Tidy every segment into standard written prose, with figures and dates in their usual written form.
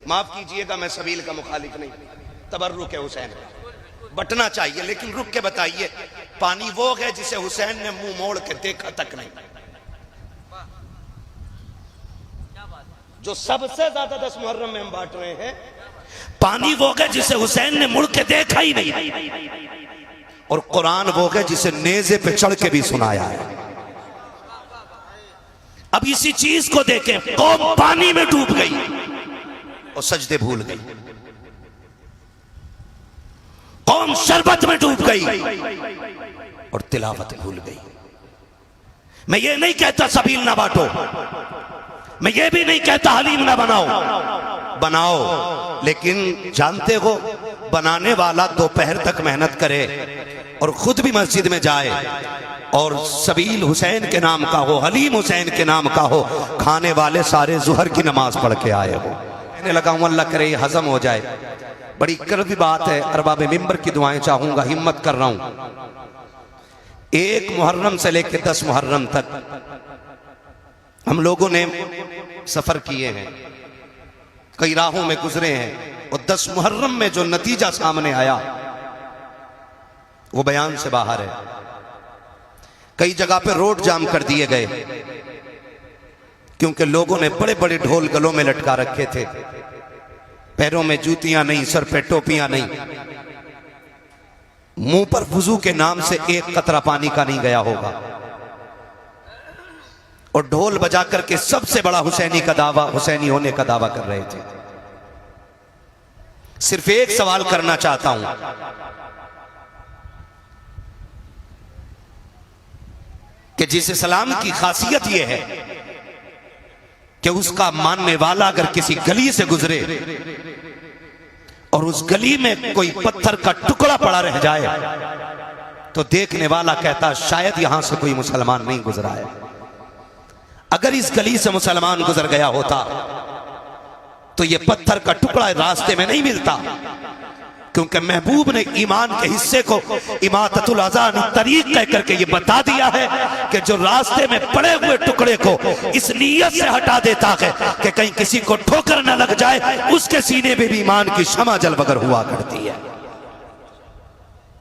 माफ कीजिएगा, मैं सबील का मुखालिफ नहीं, तबर्रुक है हुसैन बटना चाहिए, लेकिन रुक के बताइए पानी वो है जिसे हुसैन ने मुंह मोड़ के देखा तक नहीं, जो सबसे ज्यादा 10 मुहर्रम में हम बांट रहे हैं, पानी वो है जिसे हुसैन ने मुड़ के देखा ही नहीं, और कुरान वो है जिसे नेज़े पे चढ़ के भी सुनाया है। अब इसी चीज को देखें, कौम पानी में डूब गई और सजदे भूल गई, कौम शरबत में डूब गई और तिलावत भूल गई। मैं ये नहीं कहता सबील ना बांटो, मैं ये भी नहीं कहता हलीम ना बनाओ, बनाओ, लेकिन जानते हो बनाने वाला दोपहर तक मेहनत करे और खुद भी मस्जिद में जाए और सबील हुसैन के नाम का हो, हलीम हुसैन के नाम का हो, खाने वाले सारे जुहर की नमाज पढ़ के आए हो। कहने लगा हूं अल्लाह करे ये हजम हो जाए। बड़ी कर्वी बात है, अरबाब मिंबर की दुआएं चाहूंगा, हिम्मत कर रहा हूं। 1 मुहर्रम से लेकर 10 मुहर्रम तक हम लोगों ने सफर किए हैं, कई राहों में गुजरे हैं, और 10 मुहर्रम में जो नतीजा सामने आया वो बयान से बाहर है। कई जगह पे रोड जाम कर दिए गए क्योंकि लोगों ने बड़े बड़े ढोल गलों में लटका रखे थे, पैरों में जूतियां नहीं, सर पे टोपियां नहीं, मुंह पर वुजू के नाम से एक कतरा पानी का नहीं गया होगा, और ढोल बजा करके सबसे बड़ा हुसैनी का दावा, हुसैनी होने का दावा कर रहे थे। सिर्फ एक सवाल करना चाहता हूं, कि जिस इस्लाम की खासियत यह है कि उसका मानने वाला अगर किसी गली से गुजरे और उस गली में कोई पत्थर का टुकड़ा पड़ा रह जाए तो देखने वाला कहता शायद यहां से कोई मुसलमान नहीं गुजरा है। अगर इस गली से मुसलमान गुजर गया होता तो यह पत्थर का टुकड़ा रास्ते में नहीं मिलता, क्योंकि महबूब ने ईमान के हिस्से को इमाततुल अज़ान तरीक कह करके ये बता दिया है कि जो रास्ते में पड़े हुए टुकड़े को इस नीयत से हटा देता है कि कहीं किसी को ठोकर न लग जाए, उसके सीने में भी ईमान की शमा जलवगर हुआ करती है।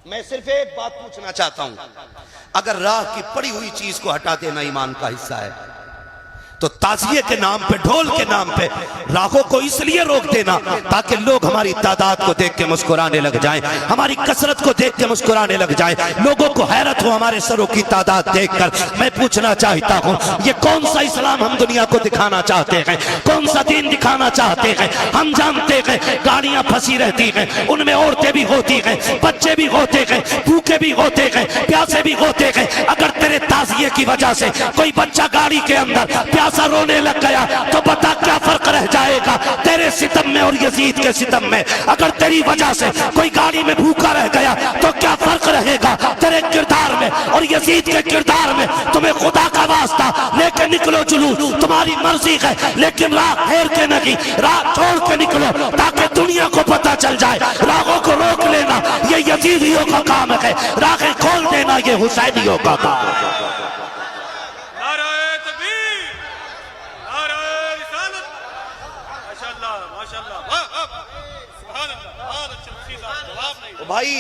मैं सिर्फ एक बात पूछना चाहता हूं, अगर राह की पड़ी हुई चीज को हटा देना ईमान का हिस्सा है तो ताज़िये के नाम पे, ढोल के नाम पे राहों को इसलिए रोक देना ताकि लोग हमारी तादाद को देख के मुस्कुराने लग जाएं, हमारी कसरत को देख के मुस्कुराने लग जाएं, लोगों को हैरत हो हमारे सरों की तादाद देखकर। मैं पूछना चाहता हूं, ये कौन सा इस्लाम हम दुनिया को दिखाना चाहते हैं, कौन सा दीन दिखाना चाहते हैं? हम जानते हैं गाड़ियां फंसी रहती हैं, उनमें औरतें भी होती हैं, बच्चे भी होते हैं, भूखे भी होते हैं, प्यासे भी होते हैं। अगर तेरे ताज़िये की वजह से कोई बच्चा गाड़ी के अंदर प्यासा रोने लग गया तो बता क्या फर्क रह जाएगा तेरे सितम में और यजीद के सितम में? अगर तेरी वजह से कोई गाड़ी में भूखा रह गया तो क्या फर्क रहेगा तेरे किरदार में और यजीद के किरदार में? तुम्हें खुदा का वास्ता लेके निकलो जुलूस, तुम्हारी मर्जी है, लेकिन राह फेर के नहीं, राह छोड़ के निकलो ताकि दुनिया को पता चल जाए। राहों को रोक लेना ये यजीदियों का काम है, राहें खोल देना ये हुसैनियों का काम है। भाई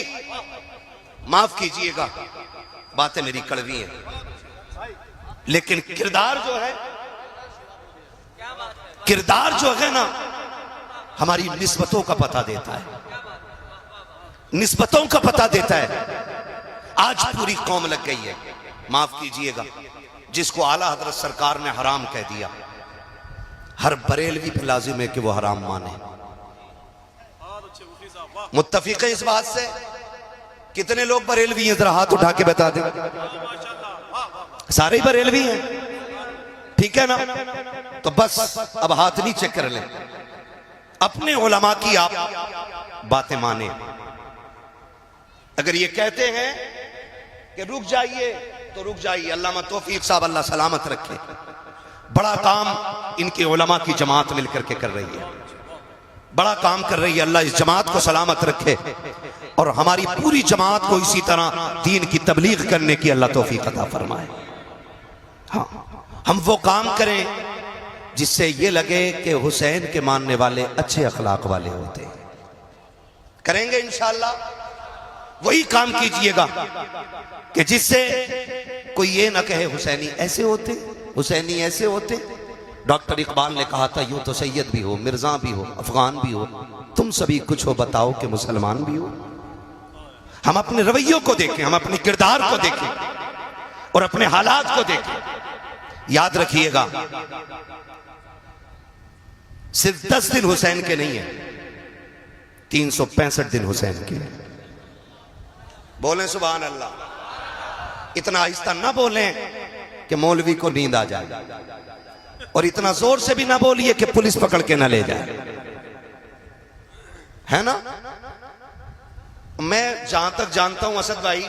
माफ कीजिएगा, बातें मेरी कड़वी हैं, लेकिन किरदार जो है, किरदार जो है ना, हमारी निस्बतों का पता देता है, निस्बतों का पता देता है। आज पूरी कौम लग गई है, माफ कीजिएगा, जिसको आला हजरत सरकार ने हराम कह दिया, हर बरेलवी पे लाजिम है कि वो हराम माने। मुत्तफिक है इस बात से? कितने लोग बरेलवी हैं, जरा हाथ उठा के बता दें। सारे ही बरेलवी हैं, ठीक है ना? तो बस अब हाथ नीचे कर लें, अपने उलमा की आप बातें माने। अगर ये कहते हैं कि रुक जाइए तो रुक जाइए, अल्लामा तौफीक साहब अल्लाह सलामत रखे, बड़ा काम इनके उलमा की जमात मिलकर के कर रही है, बड़ा काम कर रही है, अल्लाह इस जमात को सलामत रखे और हमारी पूरी जमात को इसी तरह दीन की तबलीग करने की अल्लाह तौफीक अता फरमाए। हाँ, हम वो काम करें जिससे ये लगे कि हुसैन के मानने वाले अच्छे अखलाक वाले होते हैं। करेंगे इंशाअल्लाह, वही काम कीजिएगा कि जिससे कोई ये ना कहे हुसैनी ऐसे होते, हुसैनी ऐसे होते। डॉक्टर इकबाल ने कहा था, यूं तो सैयद भी हो, मिर्जा भी हो, अफगान भी हो, तुम सभी कुछ हो, बताओ कि मुसलमान भी हो। हम अपने रवैयों को देखें, हम अपने किरदार को देखें और अपने हालात को देखें। याद रखिएगा, सिर्फ 10 दिन हुसैन के नहीं है, 365 दिन हुसैन के। बोलें सुभान अल्लाह। इतना आहिस्ता ना बोलें कि मौलवी को नींद आ जाए, और इतना जोर से भी ना बोलिए कि पुलिस पकड़ के ना ले जाए, है ना। मैं जहां तक जानता हूं असद भाई,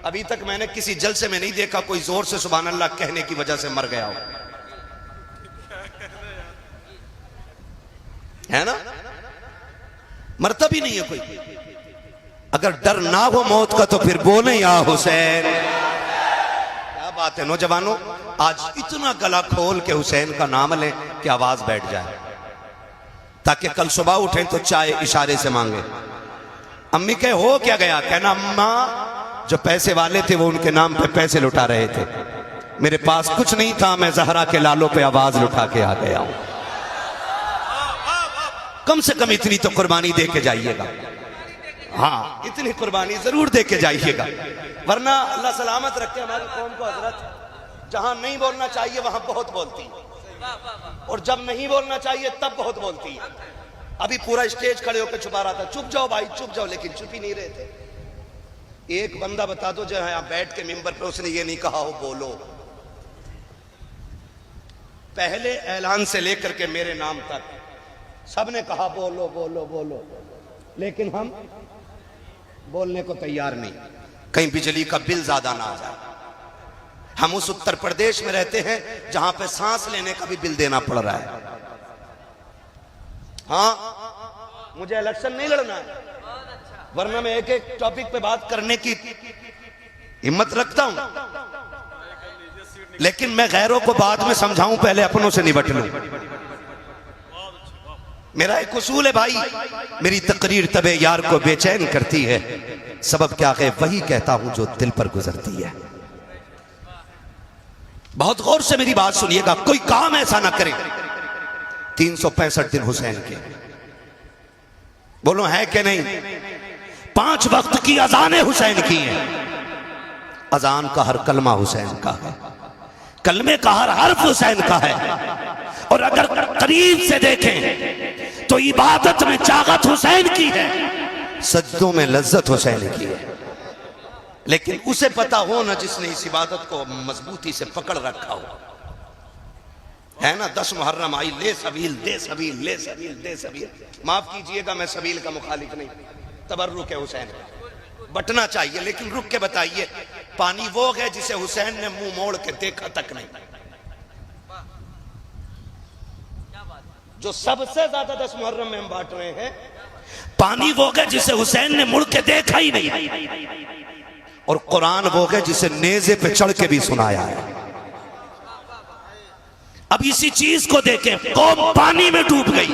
अभी तक मैंने किसी जलसे में नहीं देखा कोई जोर से सुभान अल्लाह कहने की वजह से मर गया हो, है ना। मरता भी नहीं है कोई। अगर डर ना हो मौत का तो फिर बोले या हुसैन। क्या बात है नौजवानों, आज इतना गला खोल के हुसैन का नाम लें कि आवाज बैठ जाए, ताकि कल सुबह उठें तो चाय इशारे से मांगे। अम्मी कहे हो क्या गया, कहना अम्मा जो पैसे वाले थे वो उनके नाम पे पैसे लुटा रहे थे, मेरे पास कुछ नहीं था, मैं जहरा के लालों पे आवाज लुटा के आ गया हूं। कम से कम इतनी तो कुर्बानी दे के जाइएगा। हाँ, इतनी कुर्बानी जरूर दे के जाइएगा, वरना अल्लाह सलामत रखे हमारी कौम को। हजरत, जहां नहीं बोलना चाहिए वहां बहुत बोलती है, और जब नहीं बोलना चाहिए तब बहुत बोलती है। अभी पूरा स्टेज खड़े होकर छुपा रहा था, चुप जाओ भाई चुप जाओ, लेकिन चुप ही नहीं रहे थे। एक बंदा बता दो जो है यहां बैठ के मिंबर पे उसने ये नहीं कहा हो बोलो। पहले ऐलान से लेकर के मेरे नाम तक सबने कहा बोलो बोलो बोलो, लेकिन हम बोलने को तैयार नहीं, कहीं बिजली का बिल ज्यादा ना आ जाए। हम उस उत्तर प्रदेश में रहते हैं जहां पे सांस लेने का भी बिल देना पड़ रहा है। हाँ, मुझे इलेक्शन नहीं लड़ना है, वरना मैं एक एक टॉपिक पे बात करने की हिम्मत रखता हूं, लेकिन मैं गैरों को बाद में समझाऊं, पहले अपनों से निपट लूं। मेरा एक उसूल है भाई, मेरी तकरीर तबे यार को बेचैन करती है, सबब क्या है वही कहता हूं जो दिल पर गुजरती है। बहुत गौर से मेरी बात सुनिएगा, कोई काम ऐसा ना करे। 365 दिन हुसैन के, बोलो है कि नहीं। 5 वक्त की अजानें हुसैन की हैं, अजान का हर कलमा हुसैन का है, कलमे का हर हर्फ हुसैन का है, और अगर करीब से देखें तो इबादत में चागत हुसैन की है, सजदों में लज्जत हुसैन की है। लेकिन उसे पता हो ना जिसने इस इबादत को मजबूती से पकड़ रखा हो, है ना। 10 मुहर्रम आई, ले सबील दे सबील, ले सबील दे सबील। माफ कीजिएगा मैं सबील का मुखालिफ नहीं, तबर्रुक है हुसैन, बटना चाहिए, लेकिन रुक के बताइए पानी वो है जिसे हुसैन ने मुंह मोड़ के देखा तक नहीं। जो सबसे ज्यादा 10 मुहर्रम में हम बांट रहे हैं, पानी वो है जिसे हुसैन ने मुड़ के देखा ही नहीं, और कुरान वो है जिसे नेज़े पे चढ़ के भी सुनाया है। अब इसी चीज को देखें, कौम पानी में डूब गई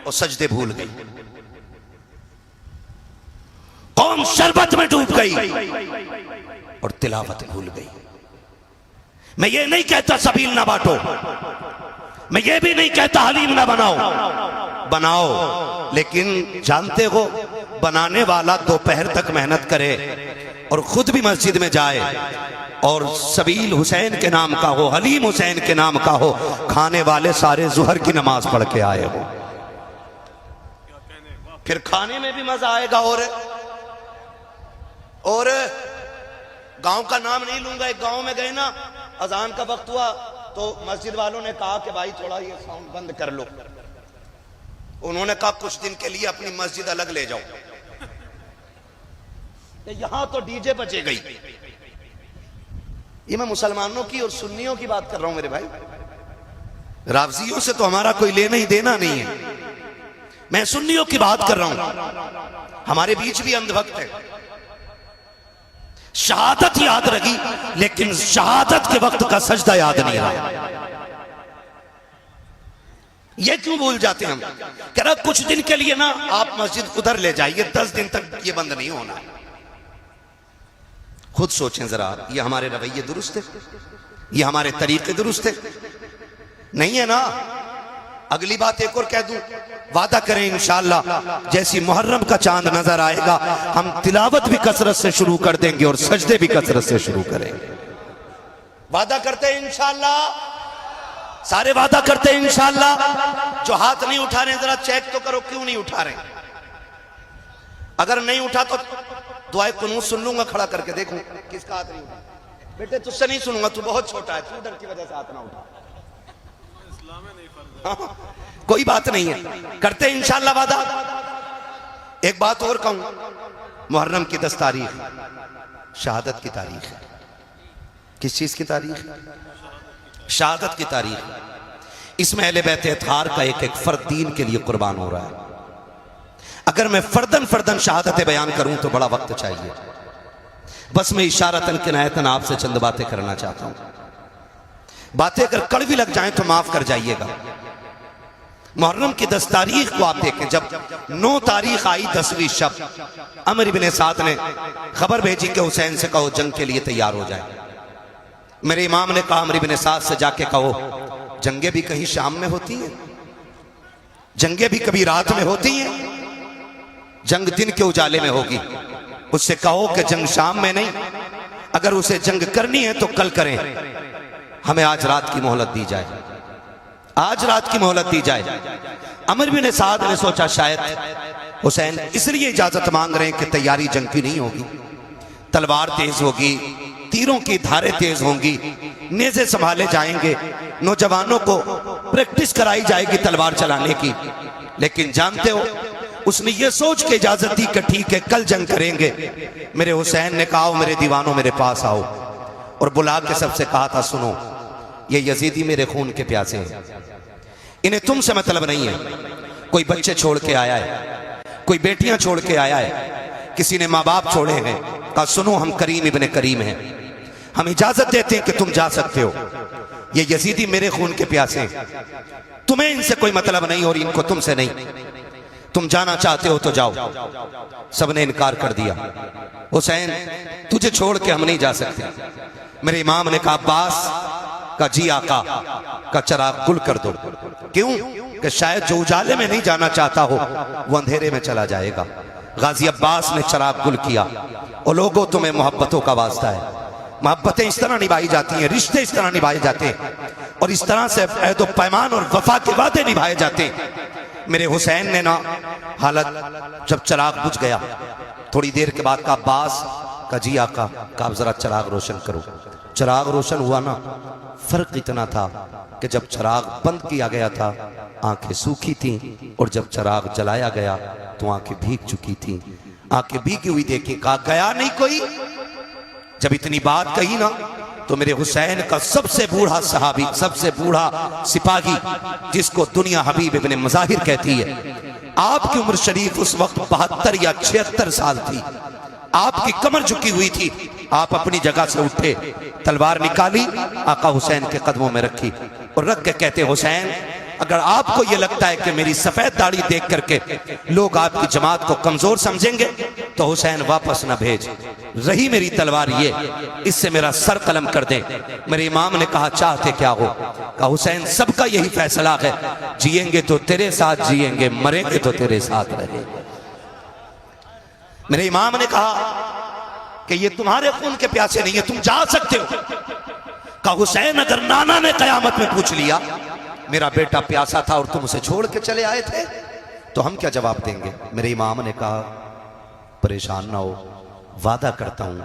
और सजदे भूल गई, कौम शरबत में डूब गई और तिलावत भूल गई। मैं ये नहीं कहता सबील ना बांटो, मैं ये भी नहीं कहता हलीम ना बनाओ, बनाओ, लेकिन जानते हो बनाने वाला दोपहर तक मेहनत करे और खुद भी मस्जिद में जाए, और सबील हुसैन के नाम का हो, हलीम हुसैन के नाम का हो, खाने वाले सारे जुहर की नमाज पढ़ के आए हो, फिर खाने में भी मजा आएगा। और गांव का नाम नहीं लूंगा, एक गांव में गए ना, अजान का वक्त हुआ तो मस्जिद वालों ने कहा कि भाई थोड़ा ये साउंड बंद कर लो। उन्होंने कहा कुछ दिन के लिए अपनी मस्जिद अलग ले जाओ, यहां तो डीजे बजे गई। ये मैं मुसलमानों की और सुन्नियों की बात कर रहा हूं मेरे भाई, रावजियों से तो हमारा कोई लेना ही देना नहीं है। मैं सुन्नियों की बात कर रहा हूं, हमारे बीच भी अंधभक्त है, शहादत याद रही लेकिन शहादत के वक्त का सजदा याद नहीं रहा। ये क्यों भूल जाते हैं हम? कह रहा कुछ दिन के लिए ना आप मस्जिद उधर ले जाइए, 10 दिन तक ये बंद नहीं होना। खुद सोचें जरा, ये हमारे रवैये दुरुस्त है? ये हमारे तरीके दुरुस्त है? नहीं है ना। अगली बात एक और कह दूं, वादा करें इंशाअल्लाह जैसी मुहर्रम का चांद नजर आएगा हम तिलावत भी कसरत से शुरू कर देंगे और सजदे भी कसरत से शुरू करेंगे। वादा करते हैं इंशाअल्लाह, सारे वादा करते हैं इंशाअल्लाह। जो हाथ नहीं उठा रहे जरा चेक तो करो क्यों नहीं उठा रहे। अगर नहीं उठा तो दुआए कुनूत सुन लूंगा, खड़ा करके देखूं किसका हाथ नहीं उठा। बेटे तुझसे नहीं सुनूंगा, तू बहुत छोटा है, तू डर की वजह से हाथ ना उठा। हाँ, कोई बात नहीं है, करते हैं इंशाअल्लाह वादा। एक बात और कहूं, मुहर्रम की 10 तारीख शहादत की तारीख है। किस चीज की तारीख? शहादत की तारीख। इसमें अहले बैत अतहार का एक एक फर्द दीन के लिए कुर्बान हो रहा है। अगर मैं फर्दन फर्दन शहादतें बयान करूं तो बड़ा वक्त चाहिए। बस मैं इशारतन किनायतन आपसे चंद बातें करना चाहता हूं। बातें अगर कड़वी लग जाएं तो माफ कर जाइएगा। मुहर्रम की 10 तारीख को आप देखें, जब 9 तारीख आई 10वीं शब, अमर इब्ने साद ने खबर भेजी कि हुसैन से कहो जंग के लिए तैयार हो जाए। मेरे इमाम ने कहा अमर इब्ने साद से जाके कहो जंगे भी कहीं शाम में होती हैं, जंगे भी कभी रात में होती हैं, जंग दिन के उजाले में होगी। उससे कहो कि जंग शाम में नहीं, अगर उसे जंग करनी है तो कल करें, हमें आज रात की मोहलत दी जाए, आज रात की मोहलत दी जाए। अमर बिन साद ने सोचा शायद हुसैन इसलिए इजाजत मांग रहे हैं कि तैयारी जंग की नहीं होगी, तलवार तेज होगी, तीरों की धारें तेज होंगी, नेज़े संभाले जाएंगे, नौजवानों को प्रैक्टिस कराई जाएगी तलवार चलाने की। लेकिन जानते हो उसने ये सोच के इजाजत दी कि ठीक है कल जंग करेंगे। मेरे हुसैन ने कहा मेरे दीवानों मेरे पास आओ, और बुला के सबसे कहा था सुनो ये यजीदी मेरे खून के प्यासे हैं, इन्हें तुमसे मतलब नहीं है। कोई बच्चे छोड़ के आया है, कोई बेटियां छोड़ के आया है, किसी ने माँ बाप छोड़े हैं। कहा सुनो हम करीम इब्ने करीम हैं, हम इजाजत देते हैं कि तुम जा सकते हो। ये यजीदी मेरे खून के प्यासे हैं, तुम्हें इनसे कोई मतलब नहीं और इनको तुमसे नहीं, तुम जाना चाहते हो तो जाओ। सबने इनकार कर दिया, हुसैन तुझे छोड़ के हम नहीं जा सकते। मेरे इमाम ने कहा अब्बास का जी आका का चिराग गुल कर दो। क्यों? कि शायद जो उजाले में नहीं जाना चाहता हो वो अंधेरे में चला जाएगा। गाजी अब्बास ने चिराग गुल किया। और लोगों तुम्हें मोहब्बतों का वास्ता है, मोहब्बतें इस तरह निभाई जाती हैं, रिश्ते इस तरह निभाए जाते हैं, और इस तरह से अहद व पैमान और वफा के वादे निभाए जाते हैं। मेरे हुसैन ने ना हालत जब चिराग बुझ गया, थोड़ी देर के बाद का अब्बास का जी आका का जरा चिराग रोशन करो। चिराग रोशन हुआ ना, फर्क इतना था कि जब चिराग बंद किया गया था आंखें सूखी थीं, और जब चिराग जलाया गया तो आंखें भीग चुकी थीं। आंखें भीगी हुई देखी, कहा गया नहीं कोई। जब इतनी बात कही ना तो मेरे हुसैन का सबसे बूढ़ा सहाबी, सबसे बूढ़ा सिपाही, जिसको दुनिया हबीब इब्ने मज़ाहिर कहती है, आपकी उम्र शरीफ उस वक्त 72 या 76 साल थी, आपकी कमर झुकी हुई थी। आप अपनी जगह से उठे, तलवार निकाली, आका हुसैन के कदमों में रखी और रख के कहते हुसैन अगर आपको यह लगता है कि मेरी सफेद दाढ़ी देख करके लोग आपकी जमात को कमजोर समझेंगे तो हुसैन वापस न भेज, रही मेरी तलवार ये, इससे मेरा सर कलम कर दे। मेरे इमाम ने कहा चाहते क्या हो? कहा हुसैन सबका यही फैसला है, जिएंगे तो तेरे साथ जिएंगे, मरेंगे तो तेरे साथ रहेंगे। मेरे इमाम ने कहा कि ये तुम्हारे खून के प्यासे नहीं है, तुम जा सकते हो। कहा हुसैन अगर नाना ने कयामत में पूछ लिया मेरा बेटा प्यासा था और तुम उसे छोड़ के चले आए थे तो हम क्या जवाब देंगे? मेरे इमाम ने कहा परेशान ना हो, वादा करता हूं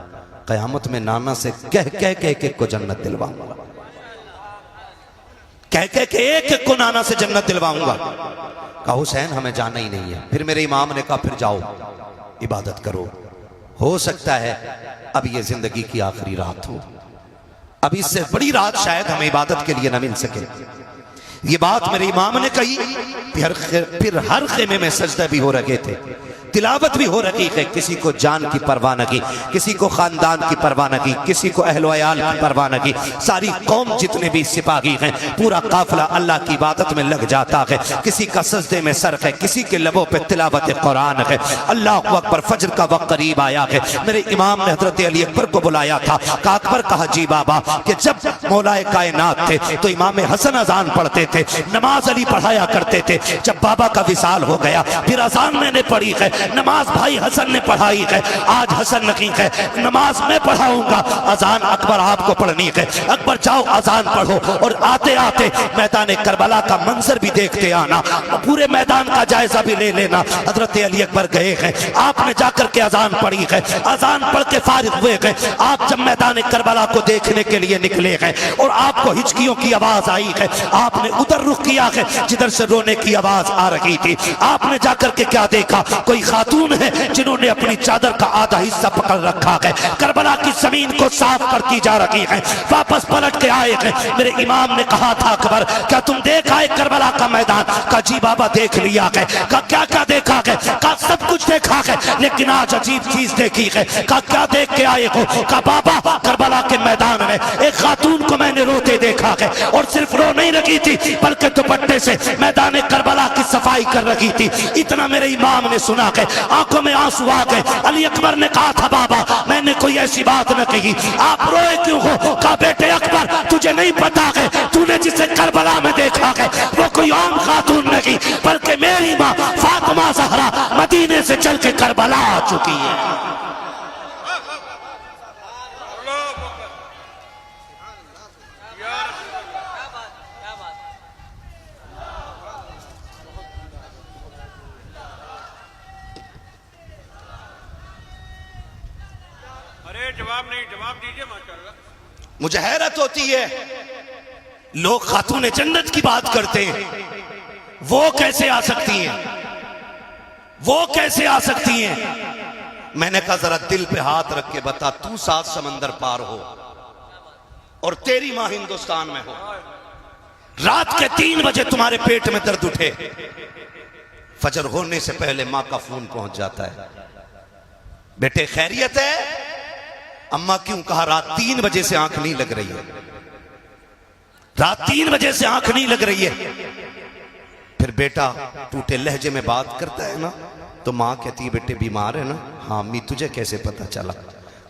कयामत में नाना से कह कह के एक एक को जन्नत दिलवाऊंगा, कह कह के एक एक को नाना से जन्नत दिलवाऊंगा। कहा हुसैन हमें जाना ही नहीं है। फिर मेरे इमाम ने कहा फिर जाओ इबादत करो, हो सकता है अब ये जिंदगी की आखिरी रात हो, अब इससे बड़ी रात शायद हमें इबादत के लिए न मिल सके। ये बात मेरे इमाम ने कही। फिर हर खेमे में सजदे भी हो रहे थे, तिलावत भी हो रही है, किसी को जान की परवाह न की, किसी को खानदान की परवाह न की, किसी को अहलो अयाल की परवाह न की। सारी कौम जितने भी सिपाही हैं, पूरा काफिला अल्लाह की इबादत में लग जाता है। किसी का सजदे में सर है, किसी के लबों पे तिलावत कुरान है। अल्लाह अकबर, फजर का वक्त करीब आया है। मेरे इमाम ने हजरत अली अकबर को बुलाया था। का अकबर कहा जी बाबा कि जब मौलाए कायनात थे तो इमाम हसन अजान पढ़ते थे, नमाज अली पढ़ाया करते थे। जब बाबा का विसाल हो गया फिर अजान मैंने पढ़ी है, नमाज भाई हसन ने पढ़ाई है। आज हसन नहीं है, नमाज मैं पढ़ाऊंगा, अजान अकबर आपको पढ़नी है। अकबर जाओ अजान पढ़ो और आते आते मैदान करबला का मंजर भी देखते आना, पूरे मैदान का जायजा भी ले लेना। हजरत अली अकबर गए हैं, आपने जाकर के अजान पढ़ी है, अजान पढ़ के फारिग हुए हैं। आप जब मैदान करबला को देखने के लिए निकले हैं और आपको हिचकियों की आवाज आई है, आपने उधर रुख किया है जिधर से रोने की आवाज आ रही थी। आपने जाकर के क्या देखा, कोई खातून है जिन्होंने अपनी चादर का आधा हिस्सा पकड़ रखा है, करबला की जमीन को साफ करती जा रही है। वापस पलट के आए हैं। मेरे इमाम ने कहा था अकबर क्या तुम देख आए करबला का मैदान? का जी बाबा देख लिया है। का क्या क्या देखा है? का सब कुछ देखा है, लेकिन आज अजीब चीज देखी है। का क्या देख के आए हो? का बाबा करबला के मैदान में एक खातून को मैंने रोते देखा है, और सिर्फ रो नहीं रही थी बल्कि दुपट्टे से मैदान करबला की सफाई कर रही थी। इतना मेरे इमाम ने सुना है, आंखों में आंसू आ गए। अली अकबर ने कहा था बाबा मैंने कोई ऐसी बात न कही, आप रोए क्यों हो? कहा बेटे अकबर तुझे नहीं पता है, तूने जिसे करबला में देखा है वो कोई आम खातून नहीं बल्कि मेरी माँ फातिमा ज़हरा मदीने से चल के करबला आ चुकी है। जवाब नहीं, जवाब दीजिए माशाअल्लाह। मुझे हैरत होती है, लोग खातून जन्नत की बात करते हैं, वो कैसे आ सकती हैं? वो कैसे आ सकती हैं? मैंने कहा जरा दिल पे हाथ रख के बता, तू 7 समंदर पार हो और तेरी मां हिंदुस्तान में हो, रात के 3 बजे तुम्हारे पेट में दर्द उठे, फजर होने से पहले मां का फोन पहुंच जाता है, बेटे खैरियत है? अम्मा क्यों? कहा रात 3 बजे से आंख नहीं लग रही है, रात 3 बजे से आंख नहीं लग रही है। फिर बेटा टूटे लहजे में बात करता है ना, तो माँ कहती है बेटे बीमार है ना? हाँ अम्मी तुझे कैसे पता चला?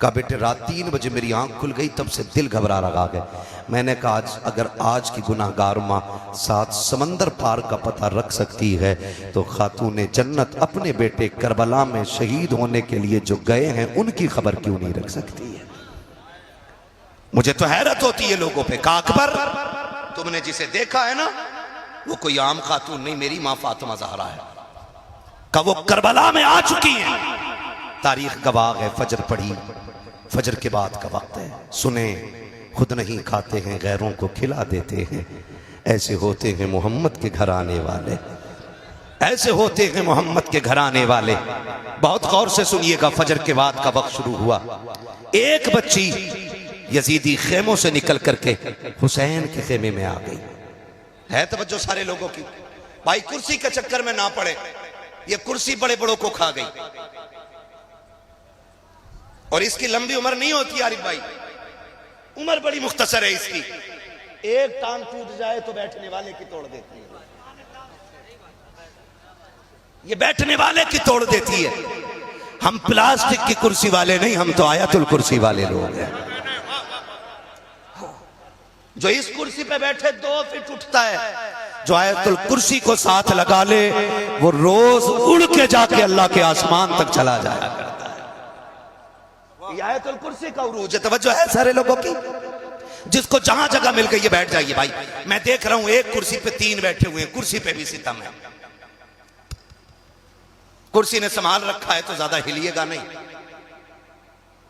कहा बेटे रात 3 बजे मेरी आंख खुल गई, तब से दिल घबरा रहा है। मैंने कहा अगर आज की गुनाहगार माँ 7 समंदर पार का पता रख सकती है तो खातून जन्नत अपने बेटे करबला में शहीद होने के लिए जो गए हैं उनकी खबर क्यों नहीं रख सकती है? मुझे तो हैरत होती है लोगों पे। कहा अकबर तुमने जिसे देखा है ना वो कोई आम खातून नहीं, मेरी माँ फातिमा ज़हरा है। कहा वो करबला में आ चुकी है, तारीख गवाह है। फजर पढ़ी, फजर के बाद का वक्त है, सुने खुद नहीं खाते हैं गैरों को खिला देते हैं, ऐसे होते हैं मोहम्मद के घर आने वाले, ऐसे होते हैं मोहम्मद के घर आने वाले। बहुत गौर से सुनिएगा, फजर के बाद का वक्त शुरू हुआ। एक बच्ची यजीदी खेमों से निकल करके हुसैन के खेमे में आ गई। है तवज्जो सारे लोगों की? भाई कुर्सी के चक्कर में ना पड़े, ये कुर्सी बड़े बड़ों को खा गई और इसकी लंबी उम्र नहीं होती आरिफ भाई, उम्र बड़ी मुख्तसर है इसकी। एक टांग टूट जाए तो बैठने वाले की तोड़ देती है, ये बैठने वाले की तोड़ देती है। हम प्लास्टिक की कुर्सी वाले नहीं, हम तो आयतुल कुर्सी वाले लोग हैं। जो इस कुर्सी पे बैठे 2 फीट उठता है, जो आयतुल कुर्सी को साथ लगा ले वो रोज उड़ के जाके अल्लाह के आसमान तक चला जाया करता है। ये आयतुल कुर्सी का उरूज है। तवज्जो है सारे लोगों की? जिसको जहां जगह मिल गई ये बैठ जाइए भाई। मैं देख रहा हूं एक कुर्सी पे 3 बैठे हुए हैं, कुर्सी पे भी सितम है। कुर्सी ने संभाल रखा है तो ज्यादा हिलिएगा नहीं,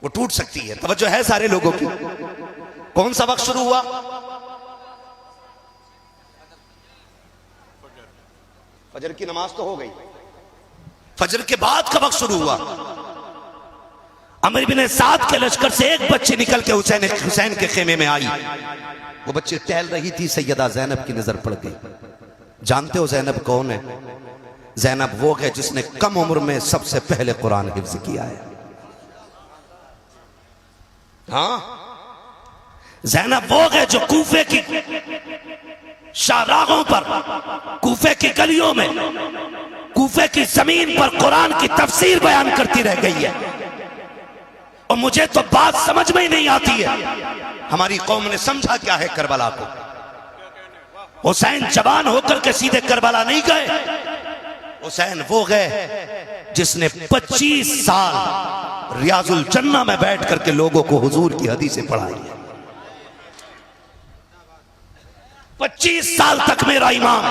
वो टूट सकती है। तवज्जो है सारे लोगों की? कौन सा वक्त शुरू हुआ? फजर की नमाज तो हो गई, फजर के बाद का वक्त शुरू हुआ। अमर बिन साद के लश्कर से एक बच्ची निकल के हुसैन के खेमे में आई। वो बच्ची टहल रही थी, सैयदा ज़ैनब की नजर पड़ गई। जानते हो ज़ैनब कौन है? ज़ैनब वो है जिसने कम उम्र में सबसे पहले कुरान हिफ्ज किया है। हाँ, ज़ैनब वो है जो कूफे की शाहराहों पर, कूफे की गलियों में, कूफे की जमीन पर कुरान की तफसीर बयान करती रह गई है। और मुझे तो बात समझ में ही नहीं आती है, हमारी कौम ने समझा क्या है करबला को। हुसैन जवान होकर के सीधे करबला नहीं गए। हुसैन वो गए जिसने 25 साल रियाजुल जन्ना में बैठ करके लोगों को हुजूर की हदीसें पढ़ाई है। 25 साल तक मेरा इमाम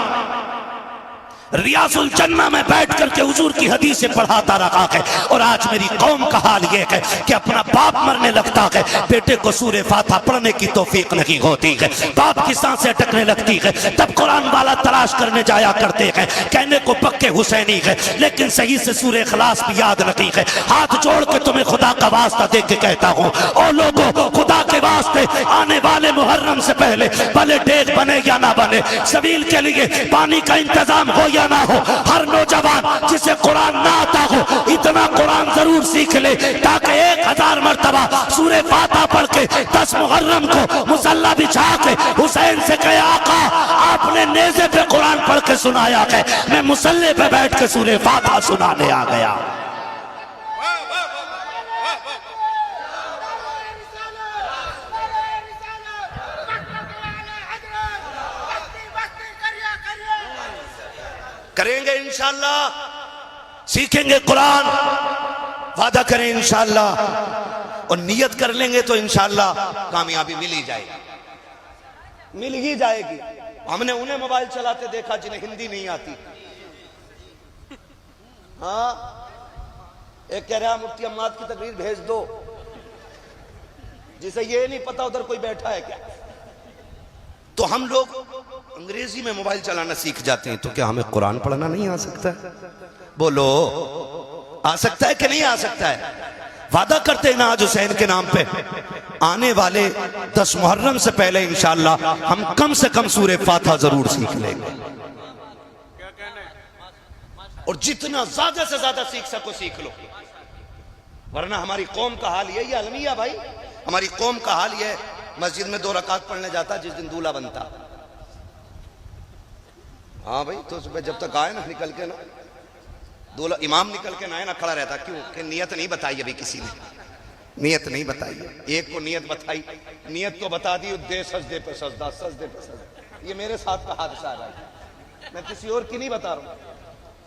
रियाजुल जन्ना में बैठ करके हुजूर की हदीसें पढ़ाता रहा है। और आज मेरी कौम का हाल यह है कि अपना बाप मरने लगता है, बेटे को सूरे फातिहा पढ़ने की तौफीक नहीं होती है, बाप की सांसें अटकने लगती है, तब कुरान वाला तलाश करने जाया करते हैं। कहने को पक्के हुसैनी है लेकिन सही से सूरे इखलास भी याद नहीं है। हाथ जोड़ के तुम्हें खुदा का वास्ता दे के कहता हूँ, और लोगों खुदा के वास्ते आने वाले मुहर्रम से पहले भले डेग बने या ना बने, सबील के लिए पानी का इंतजाम हो ना हो, हर नौजवान जिसे कुरान ना आता हो इतना कुरान जरूर सीख ले ताकि 1000 मरतबा सूरे फातिहा पढ़ के 10 मुहर्रम को मुसल्ला बिछा के हुसैन से कहे, आका आपने नेज़े पे कुरान पढ़ के सुनाया है, मैं मुसल्ले पे बैठ के सूरे फातिहा सुनाने आ गया। करेंगे इंशाअल्लाह, सीखेंगे कुरान, वादा करें इंशाअल्लाह, और नियत कर लेंगे तो इंशाअल्लाह कामयाबी मिल ही जाएगी, मिल ही जाएगी। हमने उन्हें मोबाइल चलाते देखा जिन्हें हिंदी नहीं आती। हाँ, एक कह रहा मुफ्ती अम्माद की तकरीर भेज दो, जिसे ये नहीं पता उधर कोई बैठा है क्या। तो हम लोग अंग्रेजी में मोबाइल चलाना सीख जाते हैं, तो क्या हमें कुरान पढ़ना नहीं आ सकता है? बोलो, आ सकता है कि नहीं आ सकता है? वादा करते हैं ना आज हुसैन के नाम पे, आने वाले 10 मुहर्रम से पहले इंशाअल्लाह हम कम से कम सूरे फातिहा जरूर सीख लेंगे, और जितना ज्यादा से ज्यादा सीख सको सीख लो। वरना हमारी कौम का हाल यही है अलमिया भाई, हमारी कौम का हाल यह, मस्जिद में 2 रकात पढ़ने जाता जिस दिन दूल्हा बनता। हाँ भाई, तो सुबह जब तक आए ना निकल के ना, दूल्हा इमाम निकल के ना आए ना, खड़ा रहता। क्यों? कि नियत नहीं बताई अभी किसी ने, नियत नहीं बताई है। एक को नियत बताई, नियत तो बता दी, दे सजदे पे सजदा, सजदे पे सजदा। ये मेरे साथ का हादसा है, मैं किसी और की नहीं बता रहा हूँ,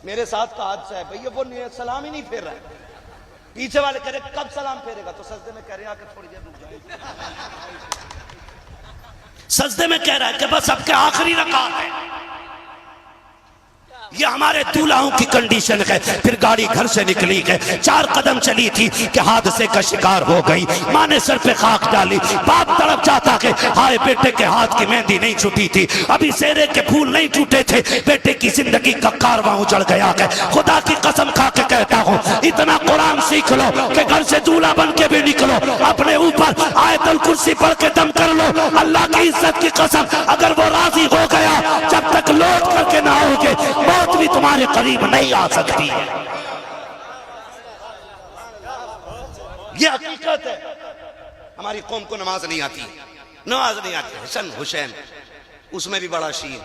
मेरे साथ का हादसा है भैया। वो नियत सलाम ही नहीं फेर रहा है, पीछे वाले कह रहे कब सलाम फेरेगा, तो सजदे में कह रहे आके थोड़ी देर रुक जाए, सजदे में कह रहा है कि बस अब के आखिरी रकात है। ये हमारे दूल्हाओं की कंडीशन है। फिर गाड़ी घर से निकली है, 4 कदम चली थी कि हादसे का शिकार हो गई। माँ ने सर पे खाक डाली, बाप तड़प जाता है, हाय बेटे के हाथ की मेहंदी नहीं छूटी थी, अभी सेरे के फूल नहीं टूटे थे, बेटे की जिंदगी का कारवां उजड़ गया है। खुदा की कसम खा के कहता हूँ, इतना कुरान सीख लो कि घर से दूल्हा बन के भी निकलो, अपने ऊपर आयतुल कुर्सी पढ़ के दम कर लो। अल्लाह की इज्जत की कसम, अगर वो राजी हो गया, जब तक लौट करके ना आओगे मौत भी तुम्हारे करीब नहीं आ सकती है। ये हकीकत है। हमारी कौम को नमाज नहीं आती, नमाज नहीं आती। हसन हुसैन उसमें भी बड़ा शीर,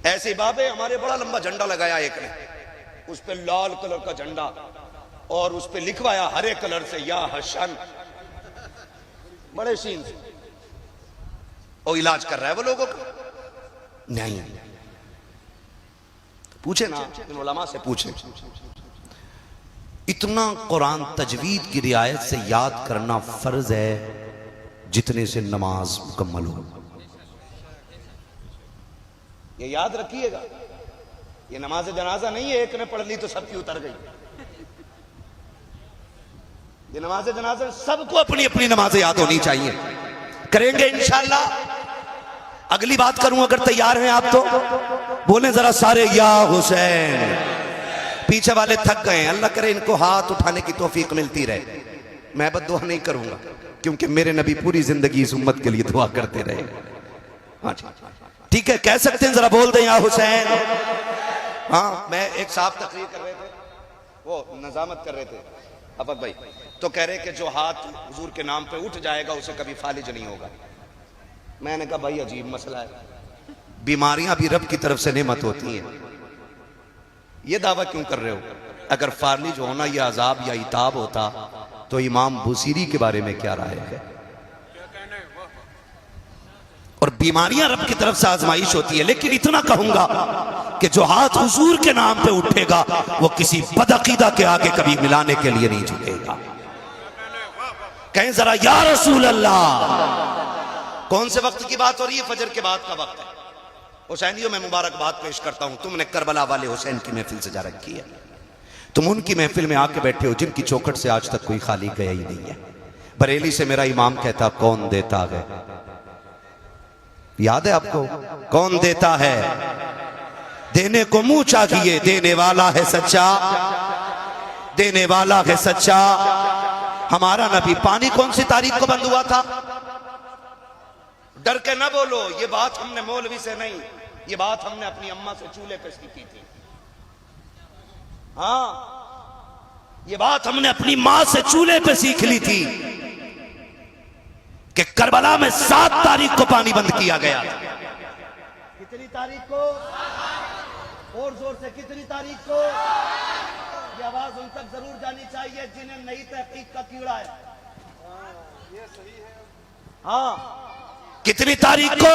ऐसे बाबे हमारे बड़ा लंबा झंडा लगाया एक ने, उस पे लाल कलर का झंडा और उस पे लिखवाया हरे कलर से या हसन, बड़े शीन से। और इलाज कर रहा है वो लोगों का नहीं। पूछे ना, इन उलमा से पूछे। इतना कुरान तजवीद की रियायत से याद करना फर्ज है जितने से नमाज मुकम्मल हो। ये याद रखिएगा, ये नमाज जनाजा नहीं है एक ने पढ़ ली तो सबकी उतर गई। ये नमाज जनाजा सबको अपनी अपनी नमाज याद होनी चाहिए। करेंगे इंशाअल्लाह। अगली बात करूं, अगर तैयार हैं आप तो बोले जरा सारे या हुसैन। पीछे वाले थक गए, अल्लाह करे इनको हाथ उठाने की तौफीक मिलती रहे। मैं बद्दुआ नहीं करूंगा क्योंकि मेरे नबी पूरी जिंदगी इस उम्मत के लिए दुआ करते रहे। हाँ ठीक है, कह सकते हैं, जरा बोल दें या हुसैन। हाँ, मैं एक साहब तकरीर कर रहे थे, वो नजामत कर रहे थे अफक भाई, तो कह रहे कि जो हाथ हुजूर के नाम पे उठ जाएगा उसे कभी फालिज नहीं होगा। मैंने कहा भाई अजीब मसला है, बीमारियां भी रब की तरफ से नेमत होती हैं, ये दावा क्यों कर रहे हो? अगर फालिज होना या अजाब या इताब होता तो इमाम बुसीरी के बारे में क्या राय है? और बीमारियां रब की तरफ से आजमाइश होती है। लेकिन इतना कहूंगा कि जो हाथ हुजूर के नाम पे उठेगा वो किसी बदअकीदा के आगे कभी मिलाने के लिए नहीं झुकेगा। कहें जरा या रसूल अल्लाह। कौन से वक्त की बात हो रही है? फजर के बाद का वक्त है। हुसैनियों में मुबारकबाद पेश करता हूं, तुमने करबला वाले हुसैन की महफिल सजा रखी है। तुम उनकी महफिल में आके बैठे हो जिनकी चौखट से आज तक कोई खाली गया ही नहीं है। बरेली से मेरा इमाम कहता कौन देता है, याद है आपको? कौन देता है? देने को मुंह चाहिए, देने वाला है सच्चा, देने वाला है सच्चा। हमारा नबी, पानी कौन सी तारीख को बंद हुआ था? डर के ना बोलो, ये बात हमने मौलवी से नहीं, ये बात हमने अपनी अम्मा से चूल्हे पे सीखी थी। हाँ, ये बात हमने अपनी मां से चूल्हे पे सीख ली थी कि करबला में 7 तारीख को पानी बंद किया गया था। कितनी तारीख को? और जोर से, कितनी तारीख को? ये आवाज उन तक जरूर जानी चाहिए जिन्हें नई तहकीक का कीड़ा है। ये सही है। हाँ, कितनी तारीख को?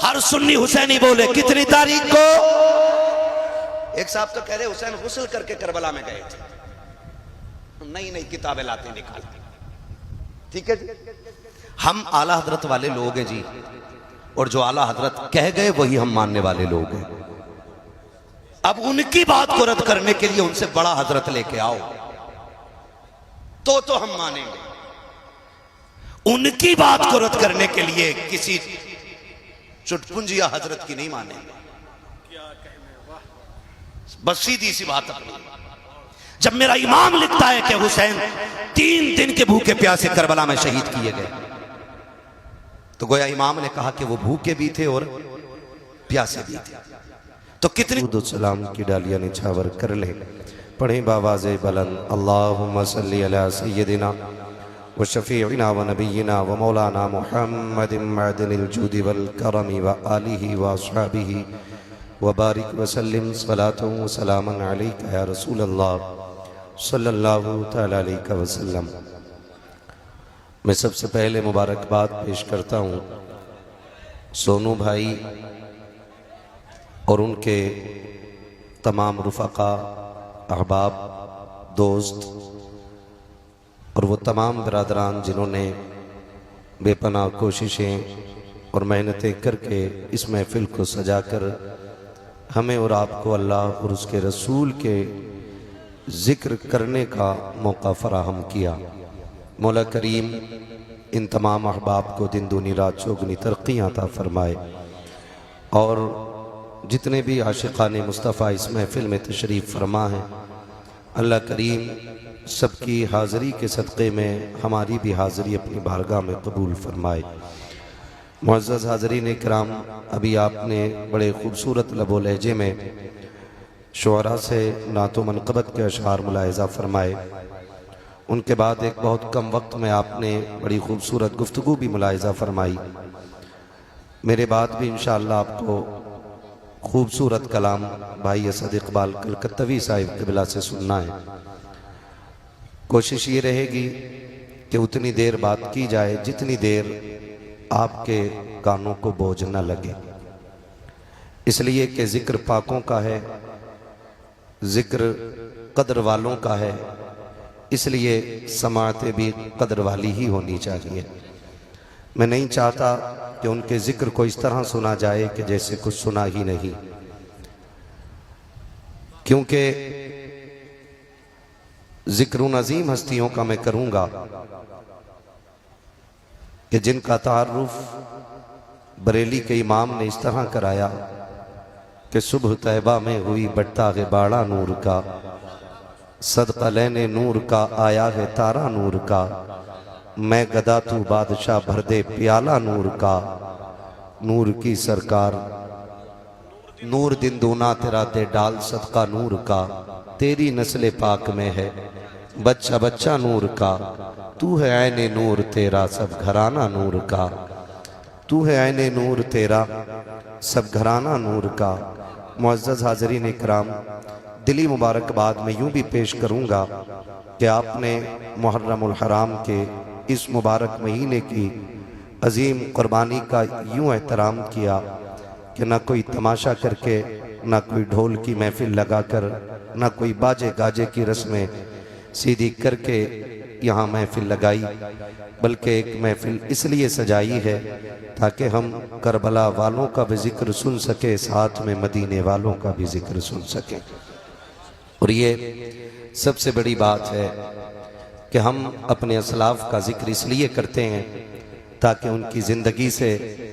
हर सुन्नी हुसैनी बोले कितनी तारीख को? एक साहब तो कह रहे हुसैन गुस्ल करके करबला में गए थे। नई नई किताबें लाते निकालते। ठीक है जी, हम आला हजरत वाले लोग हैं जी, और जो आला हजरत कह गए वही हम मानने वाले लोग हैं। अब उनकी बात को रद्द करने के लिए उनसे बड़ा हजरत लेके आओ तो हम मानेंगे। उनकी बात को रद्द करने के लिए किसी चुटपुंजिया हजरत की नहीं मानेंगे। बस सीधी सी बात अपनी। जब मेरा इमाम लिखता है कि हुसैन 3 दिन के भूखे प्यासे करबला में शहीद किए गए, तो गोया इमाम ने कहा कि वो भूखे भी थे और प्यासे भी थे। तो कितनी सलाम की डालियां निछावर कर ले, पढ़े बावाज़े बुलंद अल्लाहुम्मा सल्ली अला सय्यदिना व शफीइना व नबीना व मौलाना मुहम्मदिन मअदनिल जूदि वल करमी व आलिहि व अस्हाबिहि व बारिक व सल्लिम सलातु व सलामन अलैका या रसूल अल्लाह सल्लल्लाहु तआला अलैहि वसल्लम। मैं सबसे पहले मुबारकबाद पेश करता हूँ सोनू भाई और उनके तमाम रुफ़क़ा, अहबाब, दोस्त और वो तमाम बरादरान जिन्होंने बेपनाह कोशिशें और मेहनतें करके इस महफ़िल को सजाकर हमें और आपको अल्लाह और उसके रसूल के ज़िक्र करने का मौका फ़राहम किया। मौला करीम इन तमाम अहबाब को दिन दूनी रात चौगुनी तरक्कियाँ अता फ़रमाए, और जितने भी आशिक़ाने मुस्तफ़ा इस महफ़िल में तशरीफ़ फरमा हैं, अल्लाह करीम सबकी हाज़री के सदक़े में हमारी भी हाज़री अपनी बारगाह में कबूल फ़रमाए। मुअज़्ज़ज़ हाज़रीन इकराम, अभी आपने बड़े ख़ूबसूरत लबो लहजे में शुअरा से नातो मनक़बत के अशआर मुलाहिज़ा फ़रमाए। उनके बाद एक बहुत कम वक्त में आपने बड़ी ख़ूबसूरत गुफ्तगू भी मुलाहिज़ा फ़रमाई। मेरे बाद भी इंशाअल्लाह आपको खूबसूरत कलाम भाई असद इकबाल कलकत्तवी साहिब क़िबला से सुनना है। कोशिश ये रहेगी कि उतनी देर बात की जाए जितनी देर आपके कानों को बोझ न लगे, इसलिए कि ज़िक्र पाकों का है, ज़िक्र कदर वालों का है, इसलिए समाअतें भी कदर वाली ही होनी चाहिए। मैं नहीं चाहता कि उनके ज़िक्र को इस तरह सुना जाए कि जैसे कुछ सुना ही नहीं, क्योंकि ज़िक्र उन अजीम हस्तियों का मैं करूँगा कि जिनका तारुफ बरेली के इमाम ने इस तरह कराया कि सुबह तैबा में हुई बट्टा है बाड़ा नूर का, सदका लेने नूर का आया है तारा नूर का, मैं गदा तू बादशाह भर दे प्याला नूर का, नूर की सरकार, नूर दिन दूना तेरा दे डाल सदका नूर का, तेरी नस्ल पाक में है बच्चा बच्चा नूर का, तू है ऐने नूर तेरा सब घराना नूर का, तू है ऐने नूर तेरा सब घराना नूर का। मुअज़्ज़ज़ हाज़रीन इकराम, दिली मुबारकबाद में यूँ भी पेश करूँगा कि आपने मुहर्रमुल हराम के इस मुबारक महीने की अजीम कुर्बानी का यूँ एहतराम किया कि ना कोई तमाशा करके, ना कोई ढोल की महफिल लगाकर, ना कोई बाजे गाजे की रस्में सीधी करके यहाँ महफिल लगाई, बल्कि एक महफिल इसलिए सजाई है ताकि हम करबला वालों का भी जिक्र सुन सके, साथ में मदीने वालों का भी जिक्र सुन सके। और ये सबसे बड़ी बात है कि हम अपने असलाफ का जिक्र इसलिए करते हैं ताकि उनकी ज़िंदगी से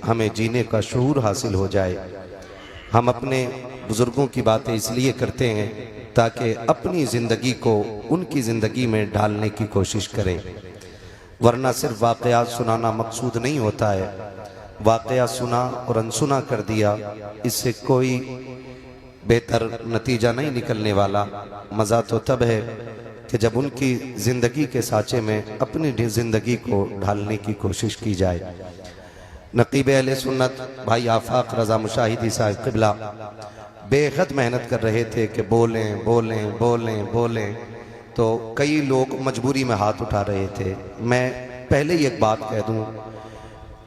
हमें जीने का शऊर हासिल हो जाए। हम अपने बुज़ुर्गों की बातें इसलिए करते हैं ताकि अपनी ज़िंदगी को उनकी ज़िंदगी में ढालने की कोशिश करें, वरना सिर्फ वाक़यात सुनाना मकसूद नहीं होता है। वाक़या सुना और अनसुना कर दिया, इससे कोई बेहतर नतीजा नहीं निकलने वाला। मज़ा तो तब है कि जब उनकी ज़िंदगी के साँचे में अपनी ज़िंदगी को ढालने की कोशिश की जाए। नक़ीब अहले सुन्नत भाई आफाक रज़ा मुशाहिदी साहब क़िबला बेहद मेहनत कर रहे थे कि बोलें बोलें बोलें बोलें, तो कई लोग मजबूरी में हाथ उठा रहे थे। मैं पहले ही एक बात कह दूं,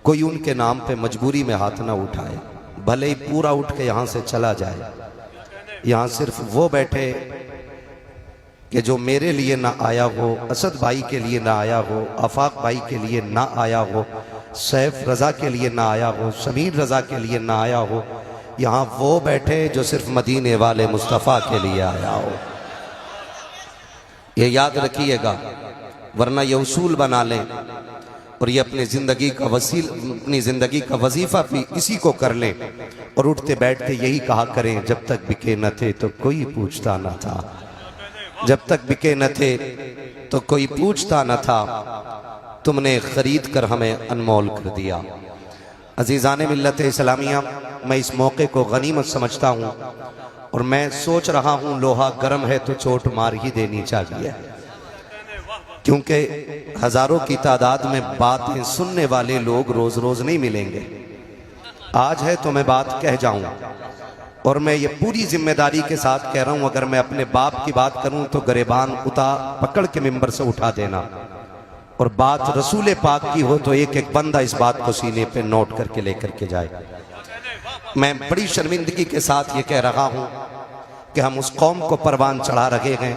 कोई उनके नाम पे मजबूरी में हाथ ना उठाए, भले ही पूरा उठ के यहाँ से चला जाए। यहाँ सिर्फ वो बैठे कि जो मेरे लिए ना आया हो, असद भाई के लिए ना आया हो, आफाक भाई के लिए ना आया हो, सैफ रज़ा के लिए ना आया हो, समीर रज़ा के लिए ना आया हो। यहाँ वो बैठे जो सिर्फ मदीने वाले मुस्तफ़ा के लिए आया हो। ये याद रखिएगा, वरना ये उसूल बना लें और ये अपनी ज़िंदगी का वजीफ़ा भी इसी को कर लें और उठते बैठते यही कहा करें, जब तक बिके न थे तो कोई पूछता न था, जब तक बिके न थे तो कोई पूछता न था, तुमने खरीद कर हमें अनमोल कर दिया। अजीज़ान मिल्लत इस्लामिया, मैं इस मौके को गनीमत समझता हूँ और मैं सोच रहा हूँ लोहा गर्म है तो चोट मार ही देनी चाहिए, क्योंकि हजारों की तादाद में बातें सुनने वाले लोग रोज रोज नहीं मिलेंगे। आज है तो मैं बात कह जाऊं, और मैं ये पूरी जिम्मेदारी के साथ कह रहा हूं, अगर मैं अपने बाप की बात करूं तो गरेबान पकड़ के मिंबर से उठा देना, और बात रसूल पाक की हो तो एक एक बंदा इस बात को सीने पे नोट करके लेकर के जाए। मैं बड़ी शर्मिंदगी के साथ ये कह रहा हूं कि हम उस कौम को परवान चढ़ा रहे हैं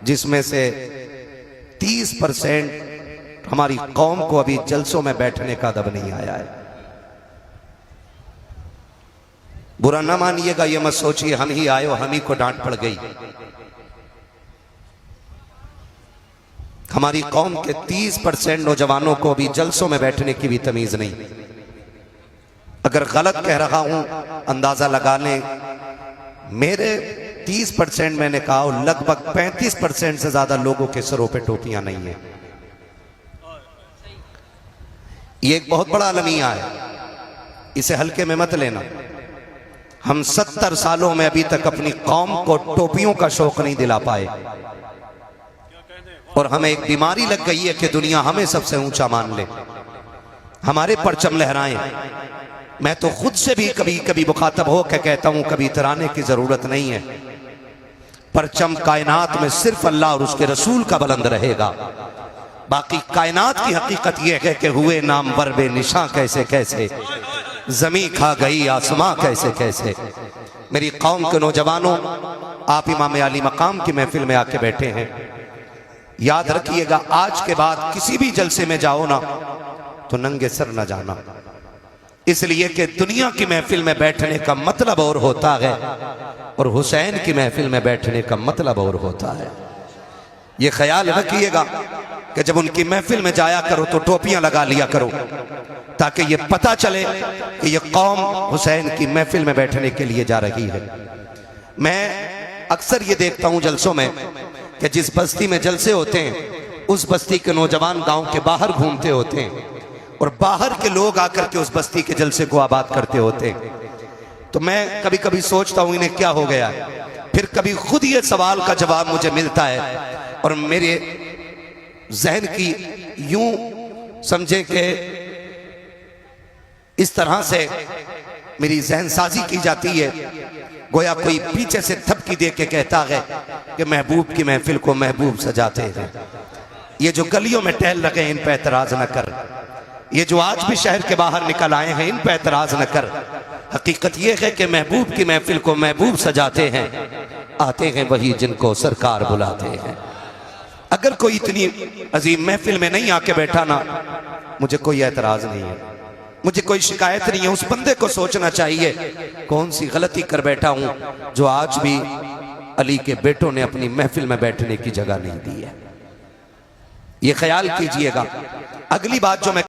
जिसमें से 30% हमारी कौम को अभी जलसों में बैठने का अदब नहीं आया है। बुरा ना मानिएगा, ये मत सोचिए हम ही आए और हम ही को डांट पड़ गई। हमारी कौम के 30% नौजवानों को अभी जलसों में बैठने की भी तमीज नहीं। अगर गलत कह रहा हूं अंदाजा लगा लें, मेरे 30% मैंने कहा, लगभग 35% से ज्यादा लोगों के सरों पे टोपियां नहीं है। ये एक बहुत बड़ा अलमिया है, इसे हल्के में मत लेना। हम 70 सालों में अभी तक अपनी कौम को टोपियों का शौक नहीं दिला पाए, और हमें एक बीमारी लग गई है कि दुनिया हमें सबसे ऊंचा मान ले, हमारे परचम लहराएं। मैं तो खुद से भी कभी कभी मुखातब हो के कहता हूं, कभी इतराने की जरूरत नहीं है। परचम कायनात में सिर्फ अल्लाह और उसके रसूल का बुलंद रहेगा। बाकी कायनात की हकीकत यह है कि हुए नामवर बेनिशां कैसे कैसे, जमी खा गई आसमां कैसे कैसे। मेरी कौम के नौजवानों, आप इमाम अली मकाम की महफिल में आके बैठे हैं, याद रखिएगा आज के बाद किसी भी जलसे में जाओ ना तो नंगे सर न जाना, इसलिए कि दुनिया की महफिल में बैठने का मतलब और होता है और हुसैन की महफिल में बैठने का मतलब और होता है। ये ख्याल रखिएगा कि जब उनकी महफिल में जाया करो तो टोपियां लगा लिया करो, ताकि ये पता चले कि ये कौम हुसैन की महफिल में बैठने के लिए जा रही है। मैं अक्सर ये देखता हूं जलसों में कि जिस बस्ती में जलसे होते हैं उस बस्ती के नौजवान गांव के बाहर घूमते होते हैं और बाहर के लोग आकर के उस बस्ती के जलसे को आबाद करते होते। तो मैं कभी कभी सोचता हूं इन्हें क्या हो गया, फिर कभी खुद ये सवाल का जवाब मुझे मिलता है और मेरे जहन की यूं समझे कि इस तरह से मेरी जहन साजी की जाती है, गोया कोई पीछे से थपकी दे के कहता है कि महबूब की महफिल को महबूब सजाते हैं। ये जो गलियों में टहल लगे इन पे एतराज न कर, ये जो आज भी शहर के बाहर निकल आए हैं इन पे एतराज न कर। हकीकत ये है कि महबूब की महफिल को महबूब सजाते हैं, आते हैं वही जिनको सरकार बुलाते हैं। अगर कोई इतनी अजीम महफिल में नहीं आके बैठा ना, मुझे कोई एतराज नहीं है, मुझे कोई शिकायत नहीं है। उस बंदे को सोचना चाहिए कौन सी गलती कर बैठा हूं जो आज भी अली के बेटों ने अपनी महफिल में बैठने की जगह नहीं दी है। ये ख्याल कीजिएगा। अगली बात जो मैं